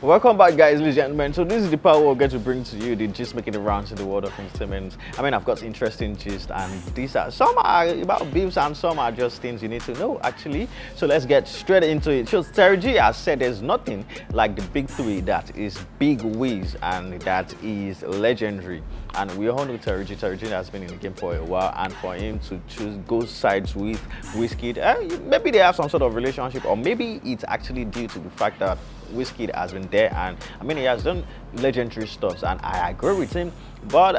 Welcome back, guys, ladies and gentlemen. So this is the part where we're going to bring to you the gist making the rounds in the world of entertainment. I mean, I've got interesting gist, and these are some are about beefs and some are just things you need to know, actually. So let's get straight into it. So Terry G has said there's nothing like the big three, that is Big Wiz, and that is legendary. And we all know Terry G. Terry G has been in the game for a while, and for him to choose go sides with Wizkid, maybe they have some sort of relationship, or maybe it's actually due to the fact that Wizkid has been there, and I mean he has done legendary stuff, and I agree with him. But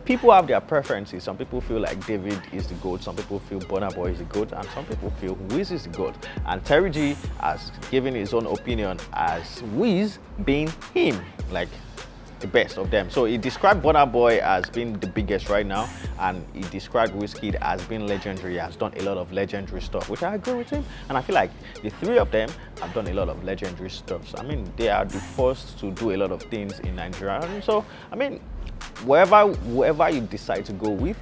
people have their preferences. Some people feel like David is the GOAT, some people feel Burna Boy is the GOAT, and some people feel Wiz is the GOAT. And Terry G has given his own opinion as Wiz being him, like the best of them. So he described Burna Boy as being the biggest right now, and he described Wizkid as being legendary. He has done a lot of legendary stuff, which I agree with him. And I feel like the three of them have done a lot of legendary stuff. So, I mean, they are the first to do a lot of things in Nigeria. And so, I mean, whoever you decide to go with,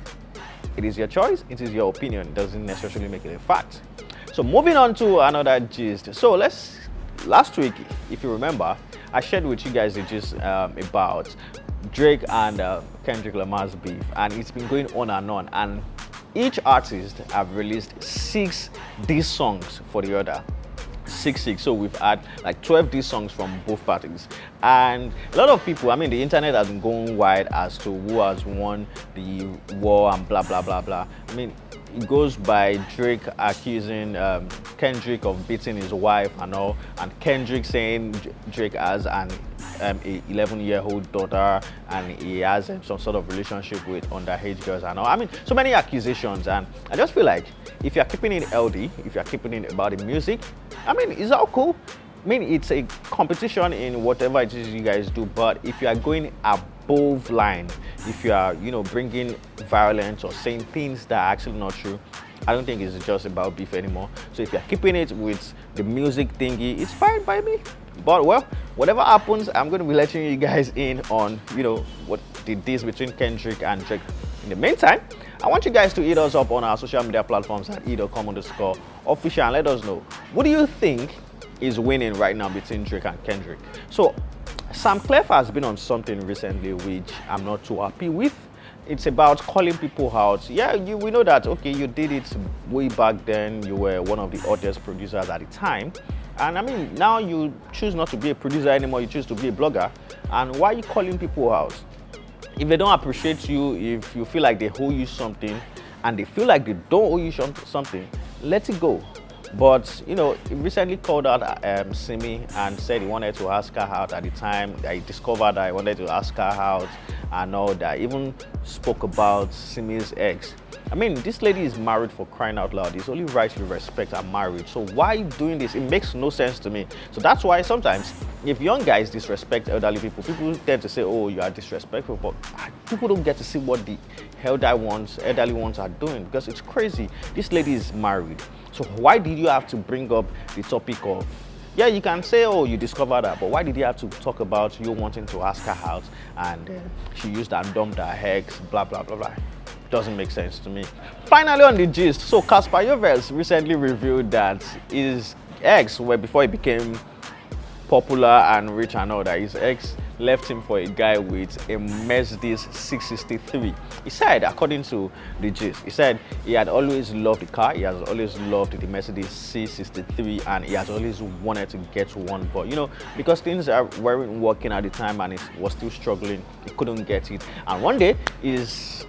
it is your choice, it is your opinion. It doesn't necessarily make it a fact. So moving on to another gist. So last week, if you remember, I shared with you guys the gist about Drake and Kendrick Lamar's beef, and it's been going on, and each artist have released 6 diss songs for the other. 6. So we've had like 12 diss songs from both parties, and a lot of people, I mean, the internet has been going wide as to who has won the war and blah blah blah blah. I mean, it goes by Drake accusing Kendrick of beating his wife and all, and Kendrick saying Drake has an 11-year-old daughter and he has some sort of relationship with underage girls and all. I mean, so many accusations, and I just feel like if you're keeping it LD, if you're keeping it about the music, I mean, it's all cool. I mean, it's a competition in whatever it is you guys do, but if you are going above line, if you are, bringing violence or saying things that are actually not true, I don't think it's just about beef anymore. So if you're keeping it with the music thingy, it's fine by me. But well, whatever happens, I'm going to be letting you guys in on, what the deals between Kendrick and Drake. In the meantime, I want you guys to hit us up on our social media platforms at e.com_official and let us know, what do you think is winning right now between Drake and Kendrick? So Sam Clef has been on something recently which I'm not too happy with. It's about calling people out. Yeah, we know that, okay, you did it way back then. You were one of the hottest producers at the time. And I mean, now you choose not to be a producer anymore, you choose to be a blogger. And why are you calling people out? If they don't appreciate you, if you feel like they owe you something, and they feel like they don't owe you something, let it go. But, he recently called out Simi and said he wanted to ask her out at the time. That he discovered that he wanted to ask her out and all that. Even spoke about Simi's ex. I mean, this lady is married, for crying out loud. It's only right you respect her marriage. So why are you doing this? It makes no sense to me. So that's why sometimes if young guys disrespect elderly people tend to say, oh, you are disrespectful. But people don't get to see what the elderly ones are doing, because it's crazy. This lady is married. So why did you have to bring up the topic of, yeah, you can say, oh, you discovered that, but why did you have to talk about you wanting to ask her out and she used and dumped her ex, blah, blah, blah, blah. Doesn't make sense to me. Finally, on the gist, so Casper Joves recently revealed that his ex, before he became popular and rich and all that, his ex left him for a guy with a Mercedes 663. He said, according to the gist, he said he had always loved the car, he has always loved the Mercedes C63, and he has always wanted to get one, but because things weren't working at the time and he was still struggling, he couldn't get it. And one day his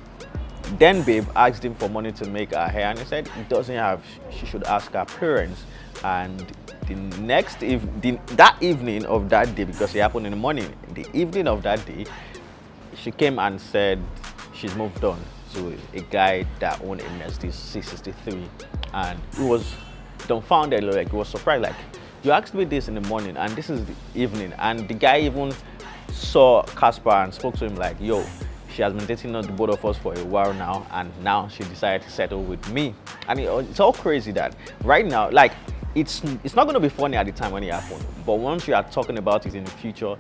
then babe asked him for money to make her hair, and he said he doesn't have, she should ask her parents. And that evening of that day, because it happened in the morning, the evening of that day, she came and said she's moved on to a guy that owned a Mercedes C63, and he was dumbfounded, like he was surprised, like, you asked me this in the morning and this is the evening. And the guy even saw Casper and spoke to him like, yo, she has been dating the both of us for a while now, and now she decided to settle with me. And it's all crazy that right now, like, it's not going to be funny at the time when it happened, but once you are talking about it in the future,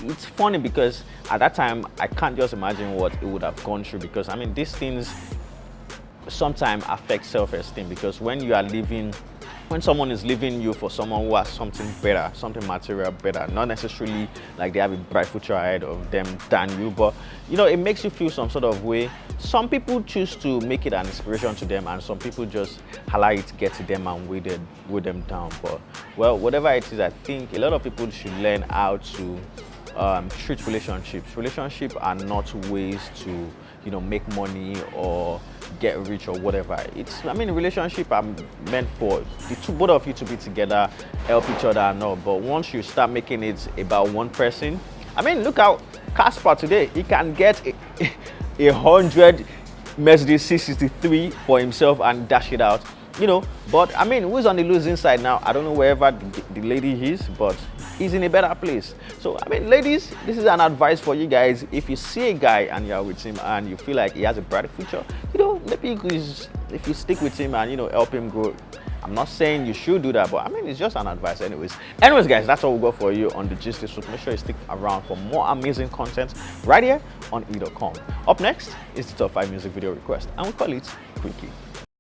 it's funny, because at that time I can't just imagine what it would have gone through, because I mean, these things sometimes affect self-esteem, because when you are living when someone is leaving you for someone who has something better, something material better, not necessarily like they have a bright future ahead of them than you, but you know, it makes you feel some sort of way. Some people choose to make it an inspiration to them, and some people just allow it to get to them and weigh them down. But well, whatever it is, I think a lot of people should learn how to treat relationships. Relationships are not ways to, you know, make money or get rich or whatever. It's, I mean, relationship are meant for the both of you to be together, help each other and all. But once you start making it about one person, I mean, look how Casper today, he can get a 100 Mercedes C63 for himself and dash it out, you know. But I mean, who's on the losing side now? I don't know wherever the lady is, but he's in a better place. So I mean, ladies, this is an advice for you guys. If you see a guy and you're with him and you feel like he has a bright future, you know, maybe if you stick with him and, you know, help him grow. I'm not saying you should do that, but I mean, it's just an advice anyways. Anyways, guys, that's all we got for you on the gist this week. Make sure you stick around for more amazing content right here on e.com. Up next is the top 5 music video request, and we call it Quickie.